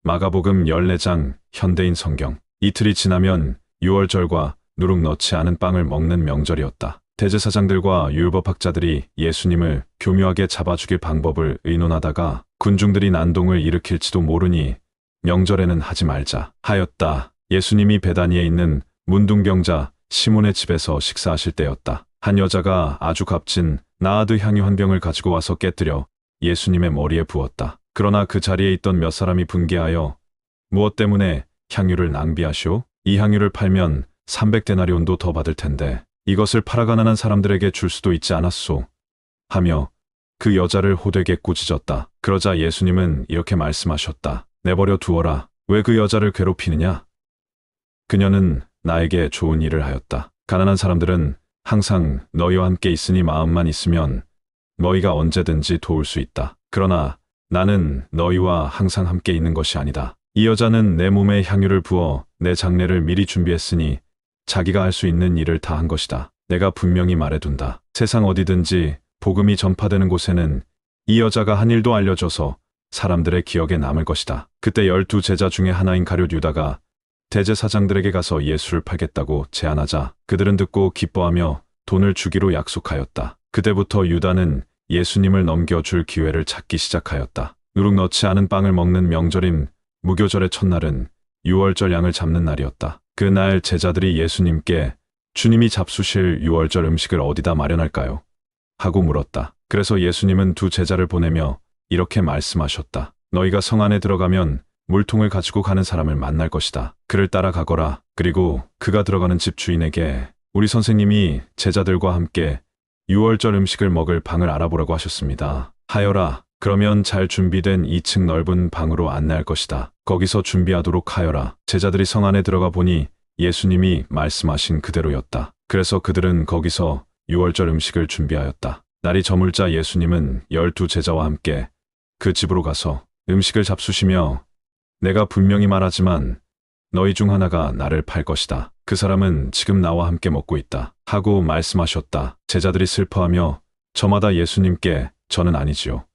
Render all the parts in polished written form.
마가복음 14장 현대인 성경. 이틀이 지나면 유월절과 누룩 넣지 않은 빵을 먹는 명절이었다. 대제사장들과 율법학자들이 예수님을 교묘하게 잡아죽일 방법을 의논하다가 군중들이 난동을 일으킬지도 모르니 명절에는 하지 말자 하였다. 예수님이 베다니에 있는 문둥병자 시몬의 집에서 식사하실 때였다. 한 여자가 아주 값진 나아드 향유 한 병을 가지고 와서 깨뜨려 예수님의 머리에 부었다. 그러나 그 자리에 있던 몇 사람이 분개하여 무엇 때문에 향유를 낭비하시오? 이 향유를 팔면 300데나리온도 더 받을 텐데 이것을 팔아 가난한 사람들에게 줄 수도 있지 않았소? 하며 그 여자를 호되게 꾸짖었다. 그러자 예수님은 이렇게 말씀하셨다. 내버려 두어라. 왜 그 여자를 괴롭히느냐? 그녀는 나에게 좋은 일을 하였다. 가난한 사람들은 항상 너희와 함께 있으니 마음만 있으면 너희가 언제든지 도울 수 있다. 그러나 나는 너희와 항상 함께 있는 것이 아니다. 이 여자는 내 몸에 향유를 부어 내 장례를 미리 준비했으니 자기가 할 수 있는 일을 다 한 것이다. 내가 분명히 말해둔다. 세상 어디든지 복음이 전파되는 곳에는 이 여자가 한 일도 알려져서 사람들의 기억에 남을 것이다. 그때 12 제자 중에 하나인 가룟 유다가 대제사장들에게 가서 예수를 팔겠다고 제안하자 그들은 듣고 기뻐하며 돈을 주기로 약속하였다. 그때부터 유다는 예수님을 넘겨줄 기회를 찾기 시작하였다. 누룩 넣지 않은 빵을 먹는 명절인 무교절의 첫날은 유월절 양을 잡는 날이었다. 그날 제자들이 예수님께 주님이 잡수실 유월절 음식을 어디다 마련할까요? 하고 물었다. 그래서 예수님은 2 제자를 보내며 이렇게 말씀하셨다. 너희가 성 안에 들어가면 물통을 가지고 가는 사람을 만날 것이다. 그를 따라가거라. 그리고 그가 들어가는 집 주인에게 우리 선생님이 제자들과 함께 유월절 음식을 먹을 방을 알아보라고 하셨습니다. 하여라. 그러면 잘 준비된 2층 넓은 방으로 안내할 것이다. 거기서 준비하도록 하여라. 제자들이 성 안에 들어가 보니 예수님이 말씀하신 그대로였다. 그래서 그들은 거기서 유월절 음식을 준비하였다. 날이 저물자 예수님은 12 제자와 함께 그 집으로 가서 음식을 잡수시며 내가 분명히 말하지만 너희 중 하나가 나를 팔 것이다. 그 사람은 지금 나와 함께 먹고 있다. 하고 말씀하셨다. 제자들이 슬퍼하며 저마다 예수님께 저는 아니지요.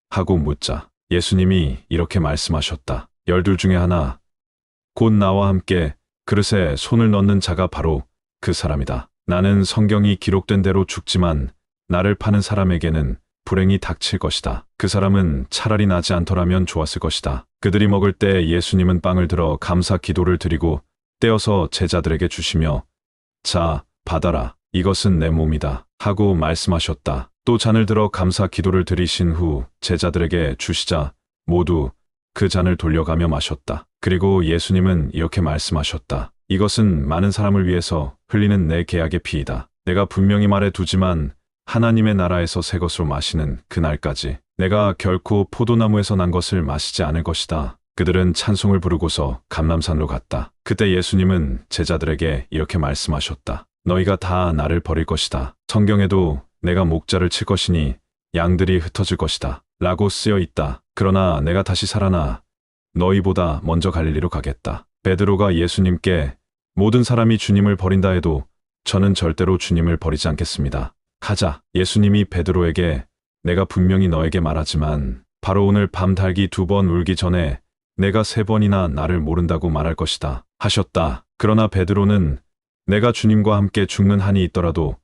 하고 묻자 예수님이 이렇게 말씀하셨다. 12 중에 하나, 곧 나와 함께 그릇에 손을 넣는 자가 바로 그 사람이다. 나는 성경이 기록된 대로 죽지만 나를 파는 사람에게는 불행이 닥칠 것이다. 그 사람은 차라리 나지 않더라면 좋았을 것이다. 그들이 먹을 때 예수님은 빵을 들어 감사 기도를 드리고 떼어서 제자들에게 주시며 자, 받아라. 이것은 내 몸이다. 하고 말씀하셨다. 또 잔을 들어 감사 기도를 드리신 후 제자들에게 주시자 모두 그 잔을 돌려가며 마셨다. 그리고 예수님은 이렇게 말씀하셨다. 이것은 많은 사람을 위해서 흘리는 내 계약의 피이다. 내가 분명히 말해 두지만 하나님의 나라에서 새 것으로 마시는 그날까지 내가 결코 포도나무에서 난 것을 마시지 않을 것이다. 그들은 찬송을 부르고서 감람산으로 갔다. 그때 예수님은 제자들에게 이렇게 말씀하셨다. 너희가 다 나를 버릴 것이다. 성경에도 내가 목자를 칠 것이니 양들이 흩어질 것이다. 라고 쓰여 있다. 그러나 내가 다시 살아나 너희보다 먼저 갈릴리로 가겠다. 베드로가 예수님께 모든 사람이 주님을 버린다 해도 저는 절대로 주님을 버리지 않겠습니다. 가자. 예수님이 베드로에게 내가 분명히 너에게 말하지만 바로 오늘 밤 닭이 2번 울기 전에 내가 3번이나 나를 모른다고 말할 것이다. 하셨다. 그러나 베드로는 내가 주님과 함께 죽는 한이 있더라도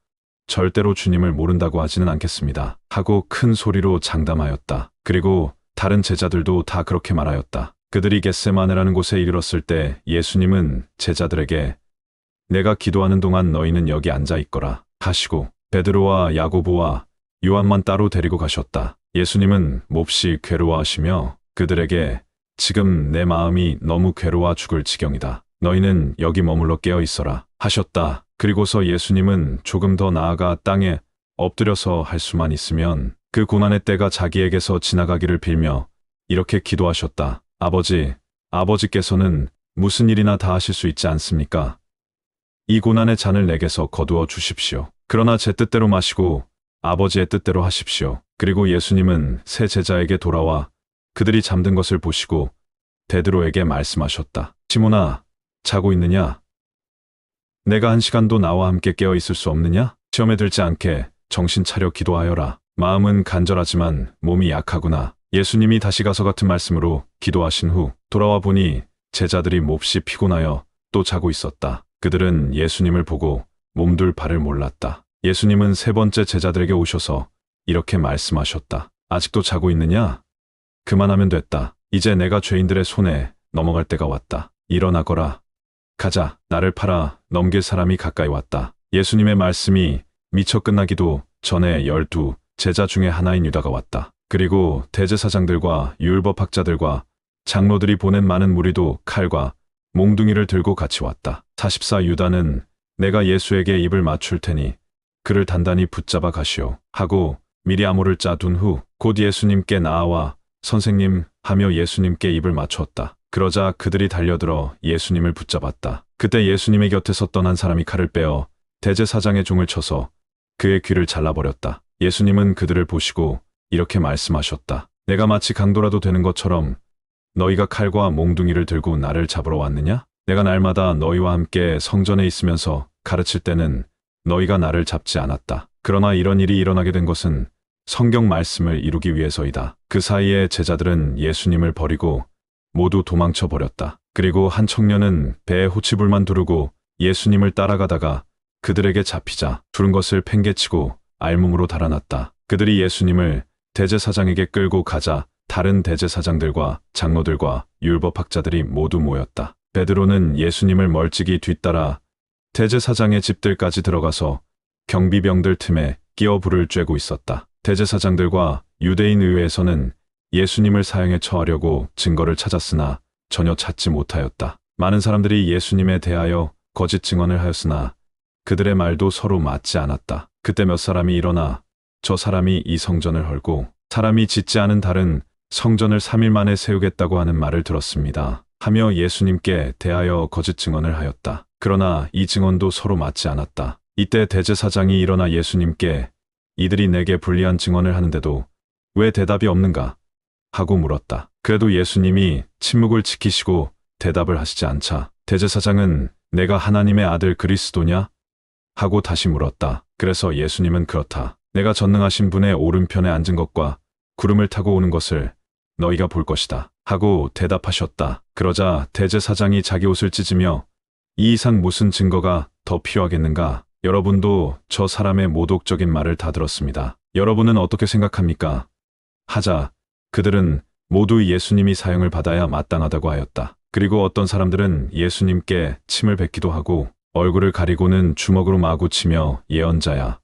절대로 주님을 모른다고 하지는 않겠습니다. 하고 큰 소리로 장담하였다. 그리고 다른 제자들도 다 그렇게 말하였다. 그들이 겟세마네라는 곳에 이르렀을 때 예수님은 제자들에게 내가 기도하는 동안 너희는 여기 앉아 있거라 하시고 베드로와 야고보와 요한만 따로 데리고 가셨다. 예수님은 몹시 괴로워하시며 그들에게 지금 내 마음이 너무 괴로워 죽을 지경이다. 너희는 여기 머물러 깨어 있어라 하셨다. 그리고서 예수님은 조금 더 나아가 땅에 엎드려서 할 수만 있으면 그 고난의 때가 자기에게서 지나가기를 빌며 이렇게 기도하셨다. 아버지께서는 무슨 일이나 다 하실 수 있지 않습니까? 이 고난의 잔을 내게서 거두어 주십시오. 그러나 제 뜻대로 마시고 아버지의 뜻대로 하십시오. 그리고 예수님은 세 제자에게 돌아와 그들이 잠든 것을 보시고 베드로에게 말씀하셨다. 시몬아, 자고 있느냐? 내가 1시간도 나와 함께 깨어 있을 수 없느냐? 시험에 들지 않게 정신 차려 기도하여라. 마음은 간절하지만 몸이 약하구나. 예수님이 다시 가서 같은 말씀으로 기도하신 후 돌아와 보니 제자들이 몹시 피곤하여 또 자고 있었다. 그들은 예수님을 보고 몸둘 바를 몰랐다. 예수님은 세 번째 제자들에게 오셔서 이렇게 말씀하셨다. 아직도 자고 있느냐? 그만하면 됐다. 이제 내가 죄인들의 손에 넘어갈 때가 왔다. 일어나거라. 가자. 나를 팔아 넘길 사람이 가까이 왔다. 예수님의 말씀이 미처 끝나기도 전에 12 제자 중에 하나인 유다가 왔다. 그리고 대제사장들과 율법학자들과 장로들이 보낸 많은 무리도 칼과 몽둥이를 들고 같이 왔다. 44 유다는 내가 예수에게 입을 맞출 테니 그를 단단히 붙잡아 가시오 하고 미리 암호를 짜둔 후 곧 예수님께 나아와 선생님 하며 예수님께 입을 맞추었다. 그러자 그들이 달려들어 예수님을 붙잡았다. 그때 예수님의 곁에 섰던 한 사람이 칼을 빼어 대제사장의 종을 쳐서 그의 귀를 잘라버렸다. 예수님은 그들을 보시고 이렇게 말씀하셨다. 내가 마치 강도라도 되는 것처럼 너희가 칼과 몽둥이를 들고 나를 잡으러 왔느냐? 내가 날마다 너희와 함께 성전에 있으면서 가르칠 때는 너희가 나를 잡지 않았다. 그러나 이런 일이 일어나게 된 것은 성경 말씀을 이루기 위해서이다. 그 사이에 제자들은 예수님을 버리고 모두 도망쳐 버렸다. 그리고 한 청년은 배에 호치불만 두르고 예수님을 따라가다가 그들에게 잡히자 두른 것을 팽개치고 알몸으로 달아났다. 그들이 예수님을 대제사장에게 끌고 가자 다른 대제사장들과 장로들과 율법학자들이 모두 모였다. 베드로는 예수님을 멀찍이 뒤따라 대제사장의 집들까지 들어가서 경비병들 틈에 끼어 불을 쬐고 있었다. 대제사장들과 유대인 의회에서는 예수님을 사형에 처하려고 증거를 찾았으나 전혀 찾지 못하였다. 많은 사람들이 예수님에 대하여 거짓 증언을 하였으나 그들의 말도 서로 맞지 않았다. 그때 몇 사람이 일어나 저 사람이 이 성전을 헐고 사람이 짓지 않은 다른 성전을 3일 만에 세우겠다고 하는 말을 들었습니다. 하며 예수님께 대하여 거짓 증언을 하였다. 그러나 이 증언도 서로 맞지 않았다. 이때 대제사장이 일어나 예수님께 이들이 내게 불리한 증언을 하는데도 왜 대답이 없는가? 하고 물었다. 그래도 예수님이 침묵을 지키시고 대답을 하시지 않자 대제사장은 내가 하나님의 아들 그리스도냐? 하고 다시 물었다. 그래서 예수님은 그렇다. 내가 전능하신 분의 오른편에 앉은 것과 구름을 타고 오는 것을 너희가 볼 것이다. 하고 대답하셨다. 그러자 대제사장이 자기 옷을 찢으며 이 이상 무슨 증거가 더 필요하겠는가? 여러분도 저 사람의 모독적인 말을 다 들었습니다. 여러분은 어떻게 생각합니까? 하자 그들은 모두 예수님이 사형을 받아야 마땅하다고 하였다. 그리고 어떤 사람들은 예수님께 침을 뱉기도 하고 얼굴을 가리고는 주먹으로 마구 치며 예언자야.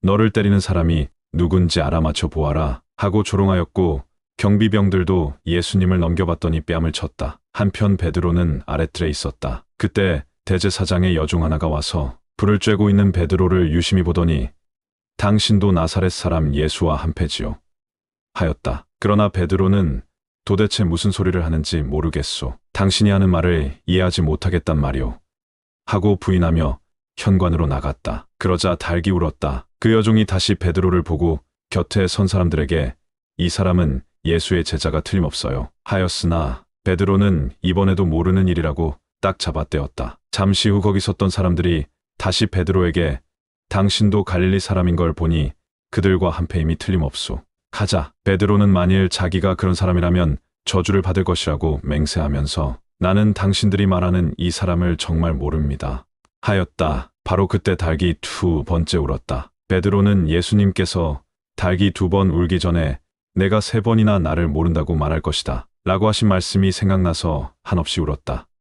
너를 때리는 사람이 누군지 알아맞혀 보아라. 하고 조롱하였고 경비병들도 예수님을 넘겨봤더니 뺨을 쳤다. 한편 베드로는 아랫뜰에 있었다. 그때 대제사장의 여종 하나가 와서 불을 쬐고 있는 베드로를 유심히 보더니 당신도 나사렛 사람 예수와 한패지요. 하였다. 그러나 베드로는 도대체 무슨 소리를 하는지 모르겠소. 당신이 하는 말을 이해하지 못하겠단 말이오. 하고 부인하며 현관으로 나갔다. 그러자 닭이 울었다. 그 여종이 다시 베드로를 보고 곁에 선 사람들에게 이 사람은 예수의 제자가 틀림없어요. 하였으나 베드로는 이번에도 모르는 일이라고 딱 잡아떼었다. 잠시 후 거기 섰던 사람들이 다시 베드로에게 당신도 갈릴리 사람인 걸 보니 그들과 한패임이 틀림없소. 가자. 베드로는 만일 자기가 그런 사람이라면 저주를 받을 것이라고 맹세하면서 나는 당신들이 말하는 이 사람을 정말 모릅니다. 하였다. 바로 그때 닭이 2번째 울었다. 베드로는 예수님께서 닭이 2번 울기 전에 내가 3번이나 나를 모른다고 말할 것이다. 라고 하신 말씀이 생각나서 한없이 울었다.